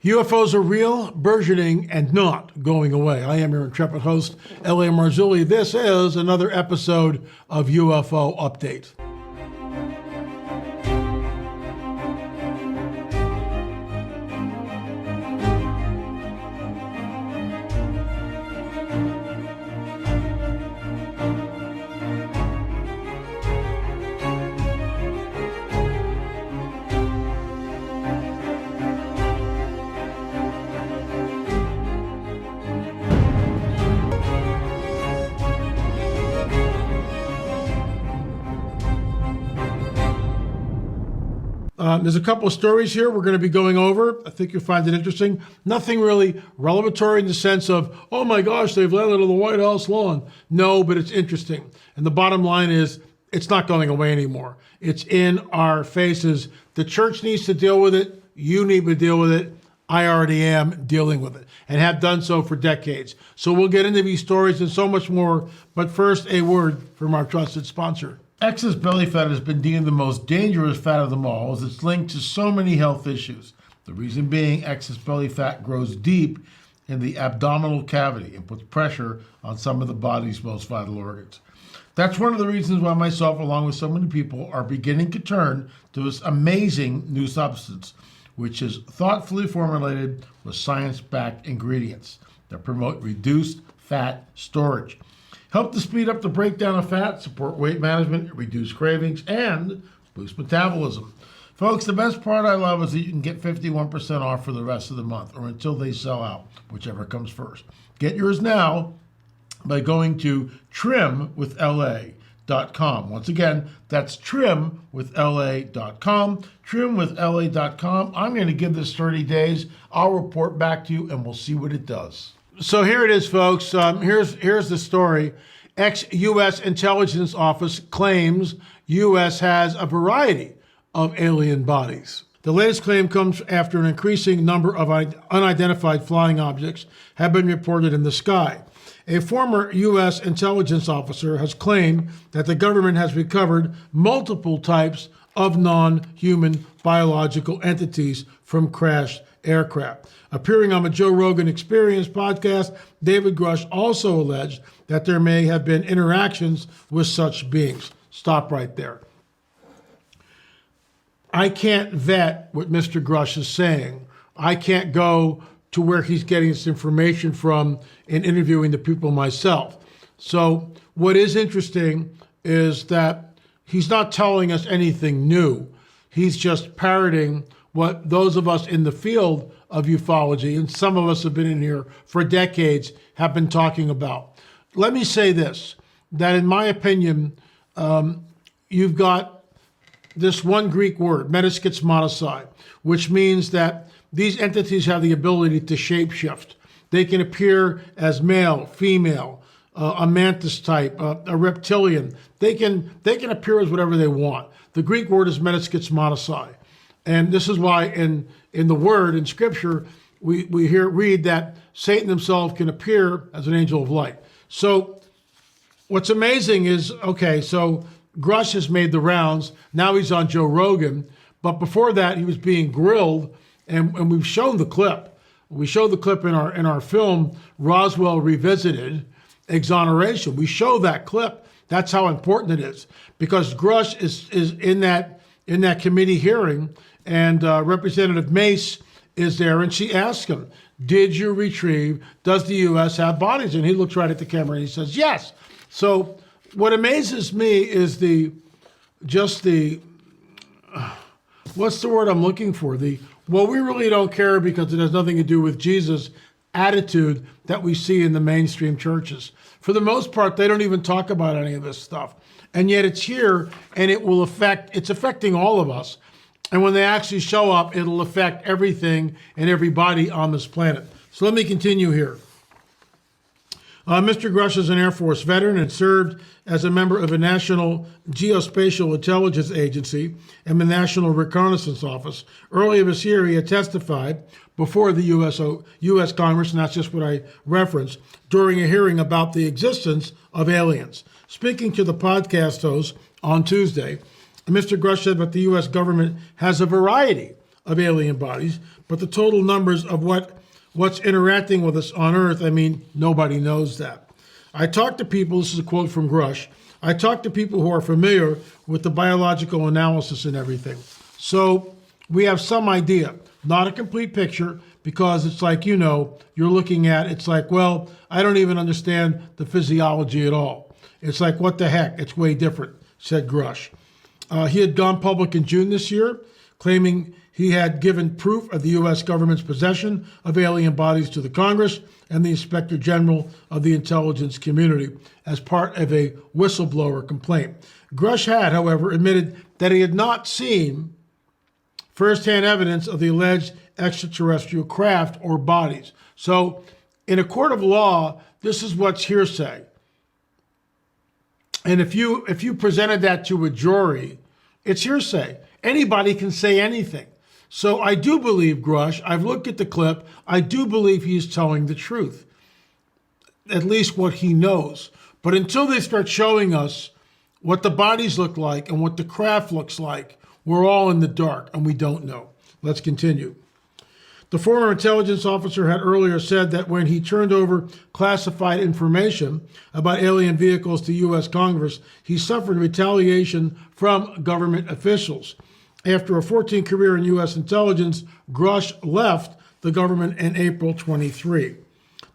UFOs are real, burgeoning, and not going away. I am your intrepid host, L.A. Marzulli. This is another episode of UFO Update. There's a couple of stories here we're going to be going over. I think you'll find it interesting. Nothing really revelatory in the sense of, oh my gosh, they've landed on the White House lawn. No, but it's interesting. And the bottom line is, it's not going away anymore. It's in our faces. The church needs to deal with it. You need to deal with it. I already am dealing with it and have done so for decades. So we'll get into these stories and so much more. But first, a word from our trusted sponsor. Excess belly fat has been deemed the most dangerous fat of them all, as it's linked to so many health issues. The reason being, excess belly fat grows deep in the abdominal cavity and puts pressure on some of the body's most vital organs. That's one of the reasons why myself, along with so many people, are beginning to turn to this amazing new substance, which is thoughtfully formulated with science-backed ingredients that promote reduced fat storage. Help to speed up the breakdown of fat, support weight management, reduce cravings, and boost metabolism. Folks, the best part I love is that you can get 51% off for the rest of the month or until they sell out, whichever comes first. Get yours now by going to trimwithla.com. Once again, that's trimwithla.com. Trimwithla.com. I'm going to give this 30 days. I'll report back to you and we'll see what it does. So here it is, folks. Here's the story. Ex-U.S. intelligence office claims U.S. has a variety of alien bodies. The latest claim comes after an increasing number of unidentified flying objects have been reported in the sky. A former U.S. intelligence officer has claimed that the government has recovered multiple types of non-human biological entities from crashed aircraft. Appearing on the Joe Rogan Experience podcast, David Grusch also alleged that there may have been interactions with such beings. Stop right there. I can't vet what Mr. Grusch is saying. I can't go to where he's getting this information from in interviewing the people myself. So what is interesting is that he's not telling us anything new. He's just parroting what those of us in the field of ufology, and some of us have been in here for decades, have been talking about. Let me say this, that in my opinion, you've got this one Greek word, metaskitsmatosai, which means that these entities have the ability to shapeshift. They can appear as male, female, a mantis type, a reptilian. They can appear as whatever they want. The Greek word is metaskitsmatosai. And this is why in the word, in scripture, we read that Satan himself can appear as an angel of light. So what's amazing is, okay, so Grusch has made the rounds. Now he's on Joe Rogan. But before that, he was being grilled, and we've shown the clip. We showed the clip in our film, Roswell Revisited, Exoneration. We show that clip. That's how important it is. Because Grusch is in that committee hearing, and Representative Mace is there, and she asks him, did you retrieve, does the U.S. have bodies? And he looks right at the camera and he says, yes. So what amazes me is what's the word I'm looking for? Well, we really don't care because it has nothing to do with Jesus attitude that we see in the mainstream churches. For the most part, they don't even talk about any of this stuff. And yet it's here, and it's affecting all of us. And when they actually show up, it'll affect everything and everybody on this planet. So let me continue here. Mr. Grusch is an Air Force veteran and served as a member of the National Geospatial Intelligence Agency and the National Reconnaissance Office. Earlier this year, he had testified before the U.S. Congress, and that's just what I referenced, during a hearing about the existence of aliens. Speaking to the podcast host on Tuesday, Mr. Grusch said that the U.S. government has a variety of alien bodies, but the total numbers of what's interacting with us on Earth, I mean, nobody knows that. I talked to people, this is a quote from Grusch, I talked to people who are familiar with the biological analysis and everything. So we have some idea, not a complete picture, because it's like, you know, you're looking at, it's like, well, I don't even understand the physiology at all. It's like, what the heck? It's way different, said Grusch. He had gone public in June this year, claiming he had given proof of the U.S. government's possession of alien bodies to the Congress and the Inspector General of the intelligence community as part of a whistleblower complaint. Grusch had, however, admitted that he had not seen firsthand evidence of the alleged extraterrestrial craft or bodies. So, in a court of law, this is what's hearsay. And if you presented that to a jury, it's hearsay. Anybody can say anything. So I do believe Grusch. I've looked at the clip. I do believe he's telling the truth, at least what he knows. But until they start showing us what the bodies look like and what the craft looks like, we're all in the dark and we don't know. Let's continue. The former intelligence officer had earlier said that when he turned over classified information about alien vehicles to U.S. Congress, he suffered retaliation from government officials. After a 14 career in U.S. intelligence, Grusch left the government in April 23.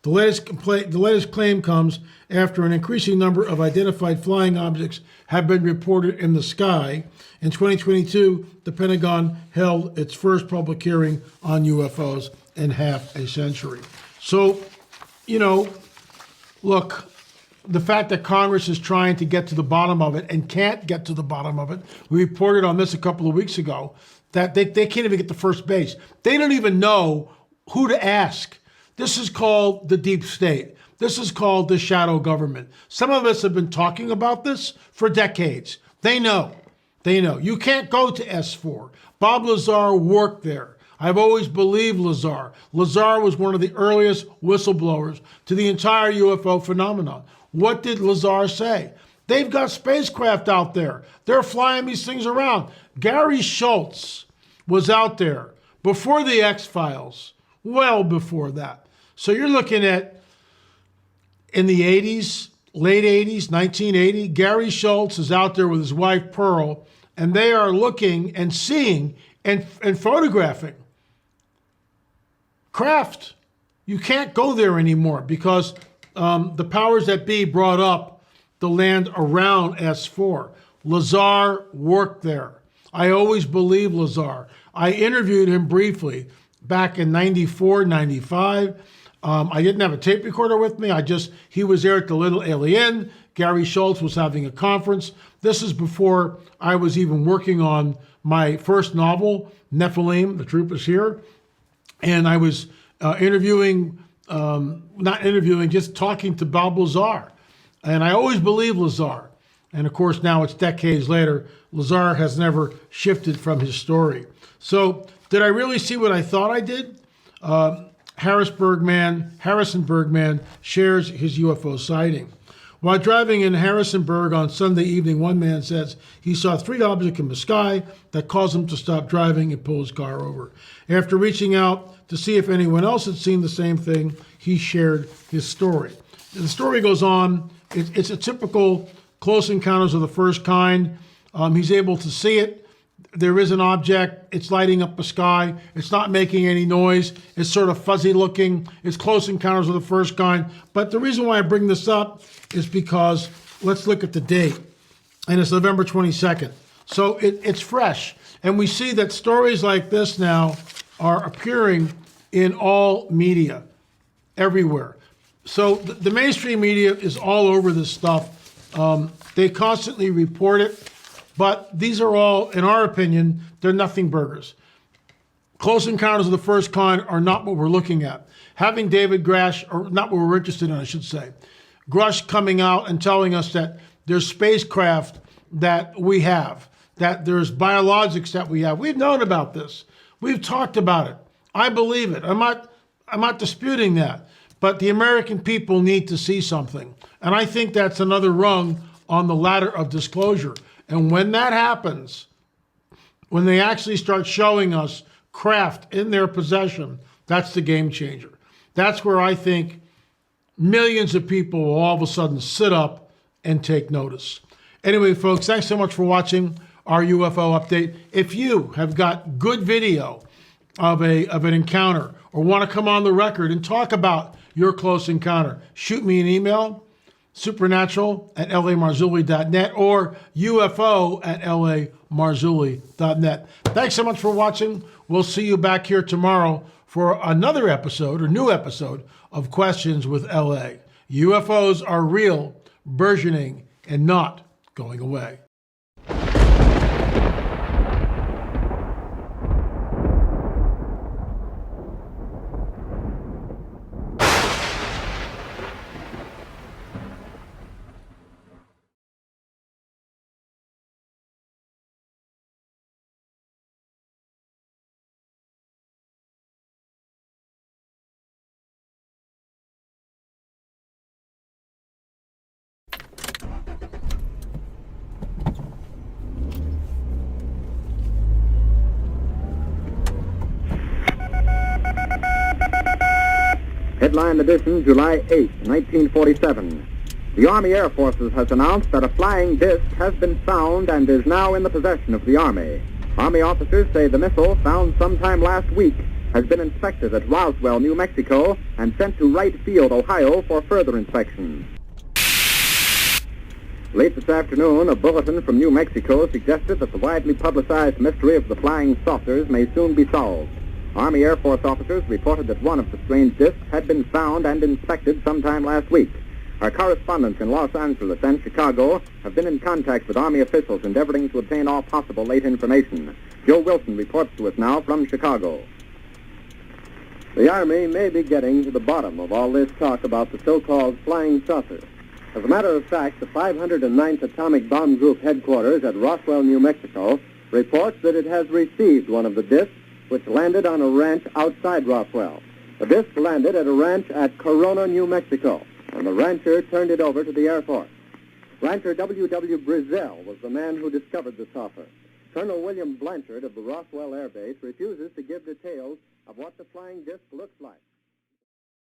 The latest claim comes after an increasing number of identified flying objects have been reported in the sky. In 2022, the Pentagon held its first public hearing on UFOs in half a century. So, you know, look, the fact that Congress is trying to get to the bottom of it and can't get to the bottom of it, we reported on this a couple of weeks ago, that they can't even get to first base. They don't even know who to ask. This is called the deep state. This is called the shadow government. Some of us have been talking about this for decades. They know. They know. You can't go to S4. Bob Lazar worked there. I've always believed Lazar. Lazar was one of the earliest whistleblowers to the entire UFO phenomenon. What did Lazar say? They've got spacecraft out there. They're flying these things around. Gary Schultz was out there before the X-Files, well before that. So you're looking at, in the 80s, late 80s, 1980, Gary Schultz is out there with his wife, Pearl, and they are looking and seeing and photographing craft. You can't go there anymore because the powers that be brought up the land around S4. Lazar worked there. I always believed Lazar. I interviewed him briefly back in 94, 95. I didn't have a tape recorder with me. He was there at the Little Alien. Gary Schultz was having a conference. This is before I was even working on my first novel, Nephilim, The Truth Is Here. And I was just talking to Bob Lazar. And I always believed Lazar. And of course, now it's decades later, Lazar has never shifted from his story. So did I really see what I thought I did? Harrison Bergman shares his UFO sighting. While driving in Harrisonburg on Sunday evening, one man says he saw 3 objects in the sky that caused him to stop driving and pull his car over. After reaching out to see if anyone else had seen the same thing, he shared his story. The story goes on. It's a typical close encounters of the first kind. He's able to see it. There is an object, it's lighting up the sky, it's not making any noise, it's sort of fuzzy looking, it's close encounters of the first kind. But the reason why I bring this up is because, let's look at the date, and it's November 22nd. So it's fresh, and we see that stories like this now are appearing in all media, everywhere. So the mainstream media is all over this stuff. They constantly report it. But these are all, in our opinion, they're nothing burgers. Close encounters of the first kind are not what we're looking at. Having David Grusch, or not what we're interested in, I should say. Grusch coming out and telling us that there's spacecraft that we have, that there's biologics that we have. We've known about this. We've talked about it. I believe it. I'm not disputing that. But the American people need to see something. And I think that's another rung on the ladder of disclosure. And when that happens, when they actually start showing us craft in their possession, that's the game changer. That's where I think millions of people will all of a sudden sit up and take notice. Anyway, folks, thanks so much for watching our UFO update. If you have got good video of an encounter or want to come on the record and talk about your close encounter, shoot me an email, supernatural@lamarzulli.net or ufo@lamarzulli.net. Thanks so much for watching. We'll see you back here tomorrow for another episode or new episode of Questions with LA. UFOs are real, burgeoning, and not going away. Headline edition, July 8, 1947. The Army Air Forces has announced that a flying disc has been found and is now in the possession of the Army. Army officers say the missile, found sometime last week, has been inspected at Roswell, New Mexico, and sent to Wright Field, Ohio, for further inspection. Late this afternoon, a bulletin from New Mexico suggested that the widely publicized mystery of the flying saucers may soon be solved. Army Air Force officers reported that one of the strange discs had been found and inspected sometime last week. Our correspondents in Los Angeles and Chicago have been in contact with Army officials endeavoring to obtain all possible late information. Joe Wilson reports to us now from Chicago. The Army may be getting to the bottom of all this talk about the so-called flying saucer. As a matter of fact, the 509th Atomic Bomb Group headquarters at Roswell, New Mexico, reports that it has received one of the discs which landed on a ranch outside Roswell. The disc landed at a ranch at Corona, New Mexico, and the rancher turned it over to the Air Force. Rancher W.W. Brizzell was the man who discovered the saucer. Colonel William Blanchard of the Roswell Air Base refuses to give details of what the flying disc looks like.